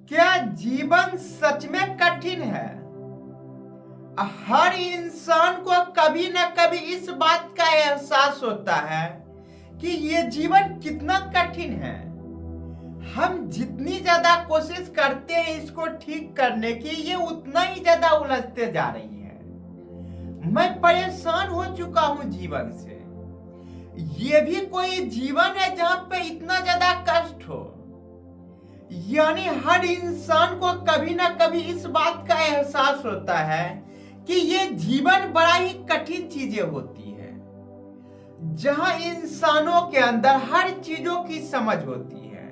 क्या जीवन सच में कठिन है? हर इंसान को कभी न कभी इस बात का एहसास होता है कि ये जीवन कितना कठिन है। हम जितनी ज्यादा कोशिश करते हैं इसको ठीक करने की, ये उतना ही ज्यादा उलझते जा रही है। मैं परेशान हो चुका हूं जीवन से। ये भी कोई जीवन है जहां पे इतना ज्यादा कष्ट हो? यानी हर इंसान को कभी ना कभी इस बात का एहसास होता है कि ये जीवन बड़ा ही कठिन चीजें होती है, जहां इंसानों के अंदर हर चीजों की समझ होती है।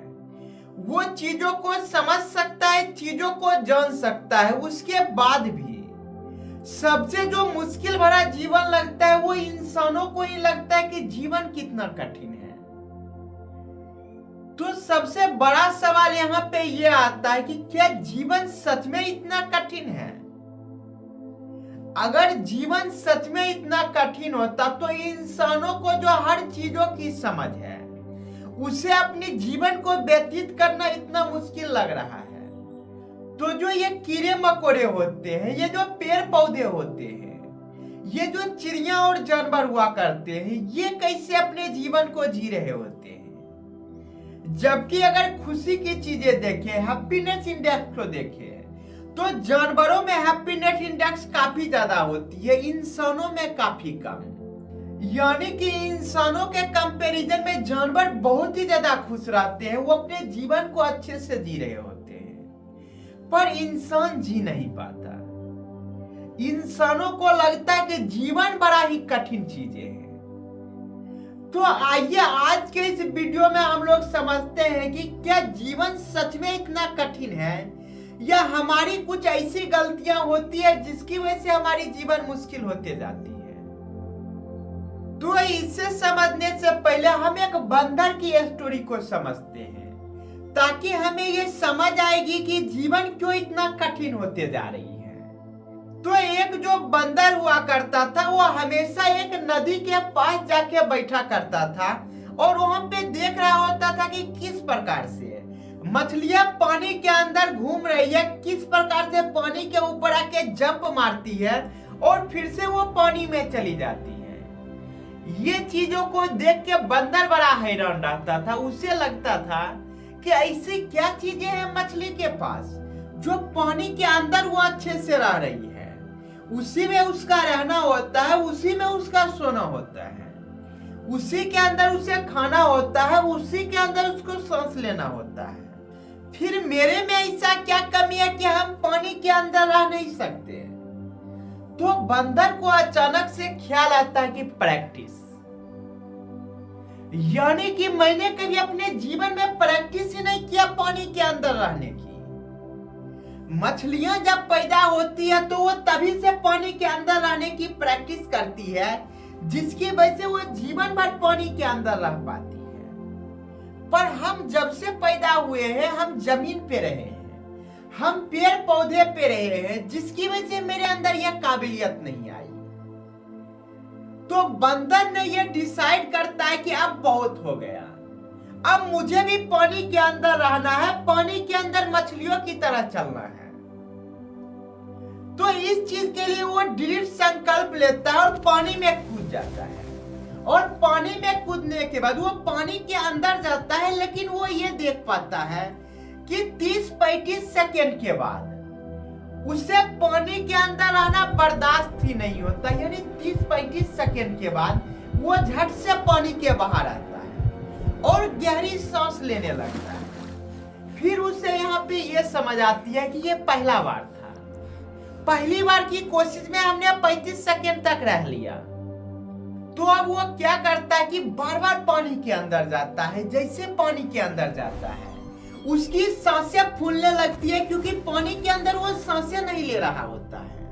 वो चीजों को समझ सकता है, चीजों को जान सकता है, उसके बाद भी सबसे जो मुश्किल भरा जीवन लगता है वो इंसानों को ही लगता है कि जीवन कितना कठिन है। तो सबसे बड़ा सवाल यहाँ पे ये आता है कि क्या जीवन सच में इतना कठिन है? अगर जीवन सच में इतना कठिन होता तो इंसानों को जो हर चीजों की समझ है उसे अपने जीवन को व्यतीत करना इतना मुश्किल लग रहा है, तो जो ये कीड़े मकोड़े होते हैं, ये जो पेड़ पौधे होते हैं, ये जो चिड़िया और जानवर हुआ करते हैं, ये कैसे अपने जीवन को जी रहे होते हैं? जबकि अगर खुशी की चीजें देखें, हैप्पीनेस इंडेक्स को देखें, तो जानवरों में हैप्पीनेस इंडेक्स काफी ज्यादा होती है, इंसानों में काफी कम। यानी कि इंसानों के कंपैरिजन में जानवर बहुत ही ज्यादा खुश रहते हैं, वो अपने जीवन को अच्छे से जी रहे होते हैं। पर इंसान जी नहीं पाता। इंसानों को लगता है कि जीवन बड़ा ही कठिन चीजें है। तो आइए आज के इस वीडियो में हम लोग समझते हैं कि क्या जीवन सच में इतना कठिन है, या हमारी कुछ ऐसी गलतियां होती है जिसकी वजह से हमारी जीवन मुश्किल होते जाती है। तो इसे समझने से पहले हम एक बंदर की स्टोरी को समझते हैं, ताकि हमें ये समझ आएगी कि जीवन क्यों इतना कठिन होते जा रही है। तो एक जो बंदर हुआ करता था, वो हमेशा एक नदी के पास जाके बैठा करता था और वहां पे देख रहा होता था कि किस प्रकार से मछलियां पानी के अंदर घूम रही है, किस प्रकार से पानी के ऊपर आके जंप मारती है और फिर से वो पानी में चली जाती है। ये चीजों को देख के बंदर बड़ा हैरान रहता था। उसे लगता था कि ऐसी क्या चीजें हैं मछली के पास जो पानी के अंदर वो अच्छे से रह रही है, उसी में उसका रहना होता है, उसी में उसका सोना होता है, उसी के अंदर उसे खाना होता है, उसी के अंदर उसको सांस लेना होता है। फिर मेरे में ऐसा क्या कमी है कि हम पानी के अंदर रह नहीं सकते? तो बंदर को अचानक से ख्याल आता है कि प्रैक्टिस, यानी कि मैंने कभी अपने जीवन में प्रैक्टिस ही नहीं किया पानी के अंदर रहने की। मछलियां जब पैदा होती है तो वो तभी से पानी के अंदर रहने की प्रैक्टिस करती है, जिसकी वजह से वो जीवन भर पानी के अंदर रह पाती है। पर हम जब से पैदा हुए हैं हम जमीन पे रहे हैं, हम पेड़ पौधे पे रहे हैं, जिसकी वजह से मेरे अंदर यह काबिलियत नहीं आई। तो बंदर ने यह डिसाइड करता है कि अब बहुत हो गया, अब मुझे भी पानी के अंदर रहना है, पानी के अंदर मछलियों की तरह चलना है। तो इस चीज के लिए वो दृढ़ संकल्प लेता है और पानी में कूद जाता है। और पानी में कूदने के बाद वो पानी के अंदर जाता है, लेकिन वो ये देख पाता है कि 30-35 सेकेंड के बाद उसे पानी के अंदर रहना बर्दाश्त ही नहीं होता। यानी 30-35 सेकेंड के बाद वो झट से पानी के बाहर आता है और गहरी सांस लेने लगता है। फिर उसे यहाँ पे ये समझ आती है कि ये पहला बार था, पहली बार की कोशिश में हमने 35 सेकेंड तक रह लिया। तो अब वो क्या करता है कि बार बार पानी के अंदर जाता है। जैसे पानी के अंदर जाता है उसकी सांसें फूलने लगती है, क्योंकि पानी के अंदर वो सांसें नहीं ले रहा होता है।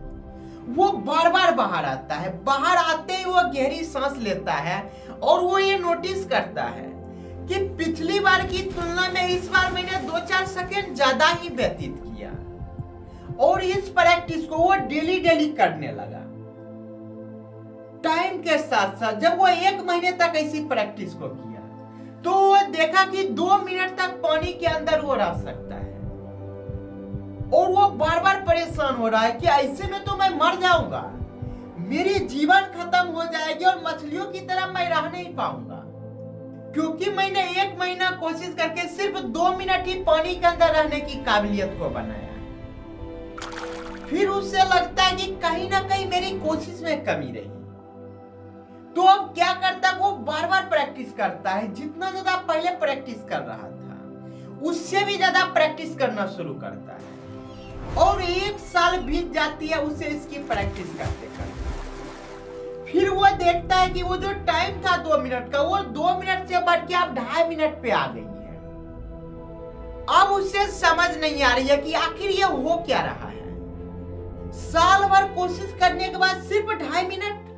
वो बार बार बाहर आता है, बाहर आते ही वो गहरी सांस लेता है और वो ये नोटिस करता है कि पिछली बार की तुलना में इस बार मैंने 2-4 सेकेंड ज्यादा ही व्यतीत किया। और इस प्रैक्टिस को वो डेली डेली करने लगा। टाइम के साथ साथ जब वो 1 महीने तक ऐसी प्रैक्टिस को किया तो वो देखा कि 2 मिनट तक पानी के अंदर वो रह सकता है। और वो बार बार परेशान हो रहा है कि ऐसे में तो मैं मर जाऊंगा, मेरी जीवन खत्म हो जाएगी और मछलियों की तरह मैं रह नहीं पाऊंगा, क्योंकि मैंने 1 महीना कोशिश करके सिर्फ 2 मिनट ही पानी के अंदर रहने की काबिलियत को बनाया। फिर उससे लगता है कि कहीं ना कहीं मेरी कोशिश में कमी रही, तो अब क्या करता है, वो बार बार प्रैक्टिस करता है। जितना ज्यादा पहले प्रैक्टिस कर रहा था उससे भी ज्यादा प्रैक्टिस करना शुरू करता है और 1 साल बीत जाती है उसे इसकी प्रैक्टिस करते करते। फिर वो देखता है कि वो जो टाइम था 2 मिनट का, वो 2 मिनट से बढ़ के अब 2.5 मिनट पे आ गई है। अब उसे समझ नहीं आ रही है कि आखिर ये हो क्या रहा है। साल भर कोशिश करने के बाद सिर्फ 2.5 मिनट।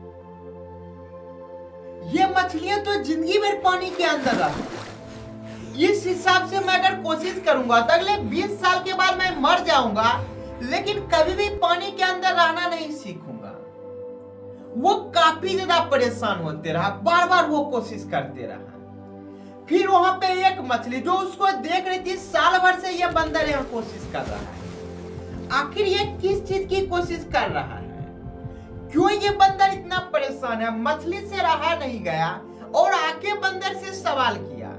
ये मछलियां तो जिंदगी भर पानी के अंदर रहती। इस हिसाब से मैं अगर कोशिश करूंगा तो अगले 20 साल के बाद मैं मर जाऊंगा, लेकिन कभी भी पानी के अंदर रहना नहीं सीखूंगा। वो काफी ज्यादा परेशान होते रहा, बार बार वो कोशिश करते रहा। फिर वहां पे एक मछली जो उसको देख रही थी, साल भर से ये बंदर यहाँ कोशिश कर रहा है, आखिर ये किस चीज की कोशिश कर रहा है, क्यों ये बंदर इतना परेशान है। मछली से रहा नहीं गया और आके बंदर से सवाल किया,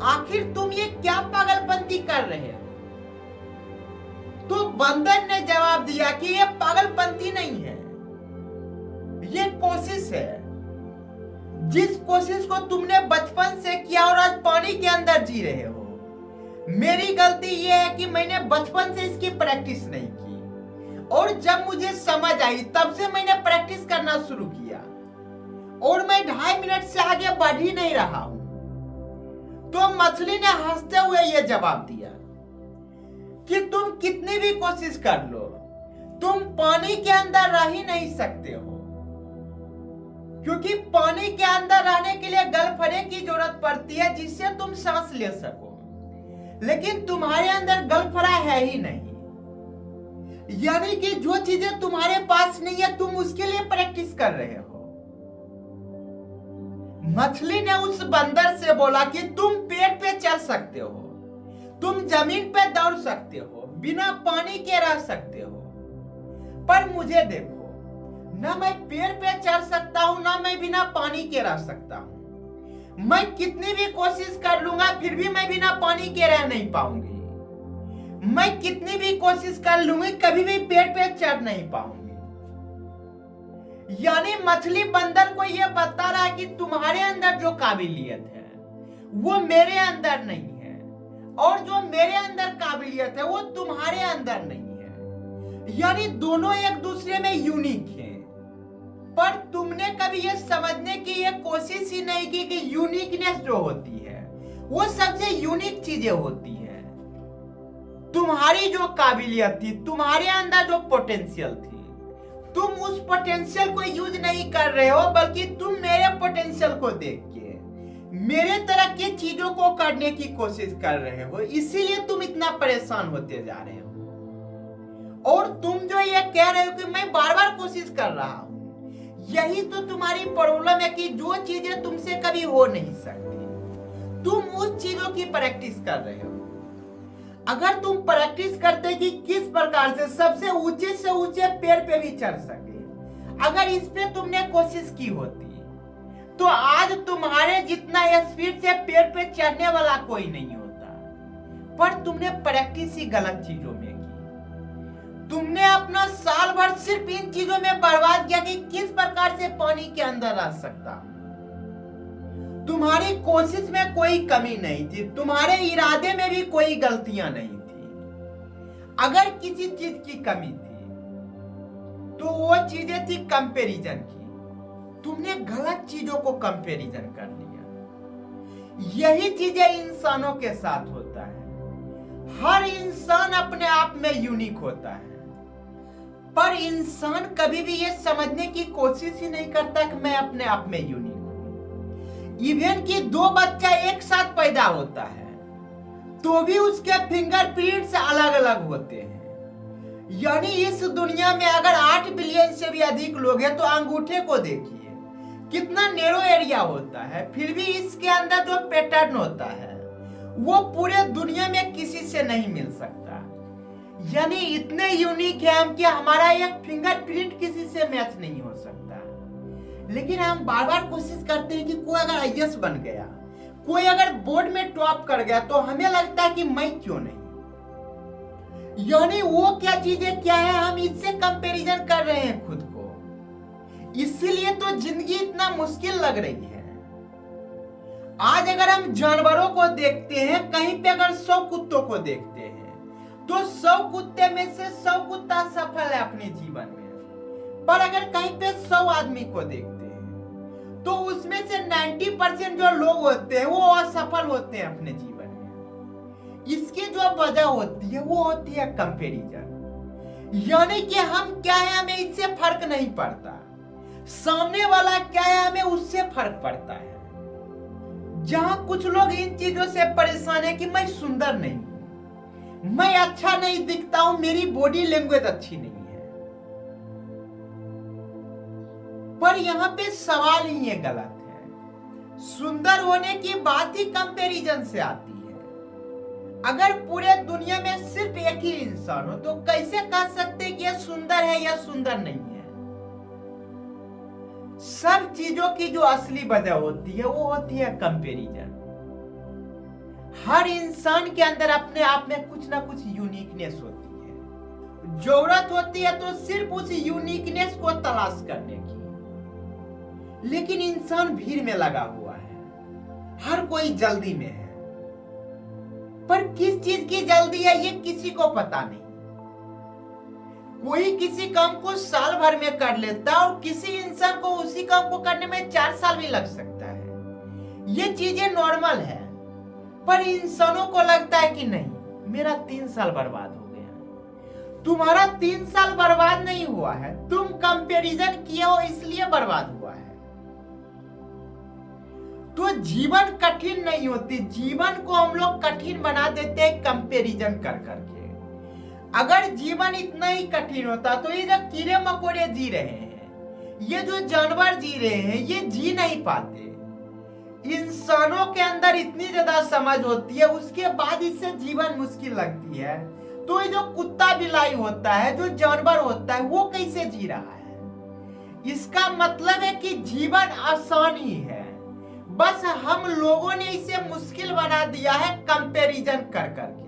आखिर तुम ये क्या पागलपंती कर रहे हो। तो बंदर ने जवाब दिया कि ये पागलपंती नहीं है, ये कोशिश है। जिस कोशिश को तुमने बचपन से किया और आज पानी के अंदर जी रहे हो। मेरी गलती यह है कि मैंने बचपन से इसकी प्रैक्टिस नहीं की, और जब मुझे समझ आई तब से मैंने प्रैक्टिस करना शुरू किया, और मैं 2.5 मिनट से आगे बढ़ ही नहीं रहा हूं। तो मछली ने हंसते हुए यह जवाब दिया कि तुम कितनी भी कोशिश कर लो, तुम पानी के अंदर रह ही नहीं सकते हो, क्योंकि पानी के अंदर रहने के लिए गलफड़े की जरूरत पड़ती है जिससे तुम सांस ले सको, लेकिन तुम्हारे अंदर गलफड़ा है ही नहीं। यानी कि जो चीजें तुम्हारे पास नहीं है तुम उसके लिए प्रैक्टिस कर रहे हो। मछली ने उस बंदर से बोला कि तुम पेड़ पे चल सकते हो, तुम जमीन पे दौड़ सकते हो, बिना पानी के रह सकते हो, पर मुझे देखो, ना मैं पेड़ पे चढ़ सकता हूं, ना मैं बिना पानी के रह सकता हूं। मैं कितनी भी कोशिश कर लूंगा फिर भी मैं बिना पानी के रह नहीं पाऊंगी। मैं कितनी भी कोशिश कर लूंगी कभी भी पेड़ पे चढ़ नहीं पाऊंगी। यानी मछली बंदर को यह बता रहा है कि तुम्हारे अंदर जो काबिलियत है वो मेरे अंदर नहीं है, और जो मेरे अंदर काबिलियत है वो तुम्हारे अंदर नहीं है। यानी दोनों एक दूसरे में यूनिक हैं, पर तुमने कभी ये समझने की ये कोशिश ही नहीं की कि यूनिकनेस जो होती है वो सबसे यूनिक चीजें होती है। तुम्हारी जो काबिलियत थी, तुम्हारे अंदर जो पोटेंशियल थी, तुम उस पोटेंशियल को यूज नहीं कर रहे हो, बल्कि तुम मेरे पोटेंशियल को देख के मेरे तरह की चीजों को करने की कोशिश कर रहे हो, इसीलिए तुम इतना परेशान होते जा रहे हो। और तुम जो ये कह रहे हो कि मैं बार बार कोशिश कर रहा हूं, यही तो तुम्हारी प्रॉब्लम है कि जो चीजें तुमसे कभी हो नहीं सकती, तुम उस चीजों की प्रैक्टिस कर रहे हो। अगर तुम प्रैक्टिस करते कि किस प्रकार से सबसे ऊंचे पेड़ पे भी चढ़ सके, अगर इस पे तुमने कोशिश की होती तो आज तुम्हारे जितना स्पीड से पेड़ पे चढ़ने वाला कोई नहीं होता। पर तुमने प्रैक्टिस ही गलत चीजों में की। तुमने अपना साल भर सिर्फ इन चीजों में बर्बाद किया कि किस प्रकार से पानी के अंदर रह सकता। तुम्हारी कोशिश में कोई कमी नहीं थी, तुम्हारे इरादे में भी कोई गलतियां नहीं थी। अगर किसी चीज की कमी थी तो वो चीजें थी कंपैरिजन की। तुमने गलत चीजों को कंपैरिजन कर लिया। यही चीजें इंसानों के साथ होता है। हर इंसान अपने आप में यूनिक होता है, पर इंसान कभी भी ये समझने की कोशिश ही नहीं करता कि मैं अपने आप में यूनिक हूं। इवन कि 2 बच्चा एक साथ पैदा होता है तो भी उसके फिंगरप्रिंट्स अलग अलग होते हैं। यानी इस दुनिया में अगर 8 बिलियन से भी अधिक लोग हैं तो अंगूठे को देखिए कितना नैरो एरिया होता है, फिर भी इसके अंदर जो पैटर्न होता है वो पूरे दुनिया में किसी से नहीं मिल सकता। यानी इतने यूनिक है हम कि हमारा एक फिंगरप्रिंट किसी से मैच नहीं हो सकता। लेकिन हम बार बार कोशिश करते हैं कि कोई अगर आईएएस बन गया, कोई अगर बोर्ड में टॉप कर गया, तो हमें लगता है कि मैं क्यों नहीं। यानी वो क्या चीजें क्या है, हम इससे कंपैरिजन कर रहे हैं खुद को। इसीलिए तो जिंदगी इतना मुश्किल लग रही है। आज अगर हम जानवरों को देखते हैं, कहीं पे अगर 100 कुत्तों को देखते हैं, तो 100 कुत्ते में से 100 कुत्ता सफल है अपने जीवन में। पर अगर कहीं पे 100 आदमी को देखते हैं, तो उसमें से 90% जो लोग होते हैं वो असफल होते हैं अपने जीवन में। इसकी जो वजह होती है वो होती है कंपैरिजन। यानी कि हम क्या है, हमें इससे फर्क नहीं पड़ता, सामने वाला क्या है हमें उससे फर्क पड़ता है। जहां कुछ लोग इन चीजों से परेशान है कि मैं सुंदर नहीं हूं, मैं अच्छा नहीं दिखता हूं, मेरी बॉडी लैंग्वेज अच्छी नहीं है। पर यहाँ पे सवाल ही ये गलत है। सुंदर होने की बात ही कंपैरिजन से आती है। अगर पूरे दुनिया में सिर्फ एक ही इंसान हो तो कैसे कह सकते हैं कि ये सुंदर है या सुंदर नहीं है। सब चीजों की जो असली वजह होती है वो होती है कंपैरिजन। हर इंसान के अंदर अपने आप में कुछ ना कुछ यूनिकनेस होती है। जरूरत होती है तो सिर्फ उस यूनिकनेस को तलाश करने की। लेकिन इंसान भीड़ में लगा हुआ है, हर कोई जल्दी में है। पर किस चीज की जल्दी है ये किसी को पता नहीं। कोई किसी काम को साल भर में कर लेता है और किसी इंसान को उसी काम को करने में 4 साल भी लग सकता है। ये चीजें नॉर्मल है। पर इंसानों को लगता है कि नहीं, मेरा 3 साल बर्बाद हो गया। तुम्हारा 3 साल बर्बाद नहीं हुआ है, तुम कंपैरिजन किए हो इसलिए बर्बाद हुआ है। तो जीवन कठिन नहीं होती, जीवन को हम लोग कठिन बना देते हैं कंपैरिजन कर करके। अगर जीवन इतना ही कठिन होता तो ये जो कीड़े मकोड़े जी रहे हैं, ये जो जानवर जी रहे हैं, ये जी नहीं पाते। इंसानों के अंदर इतनी ज्यादा समझ होती है, उसके बाद इससे जीवन मुश्किल लगती है। तो ये जो कुत्ता बिलाई होता है, जो जानवर होता है, वो कैसे जी रहा है। इसका मतलब है कि जीवन आसान ही है, बस हम लोगों ने इसे मुश्किल बना दिया है कंपैरिजन कर करके।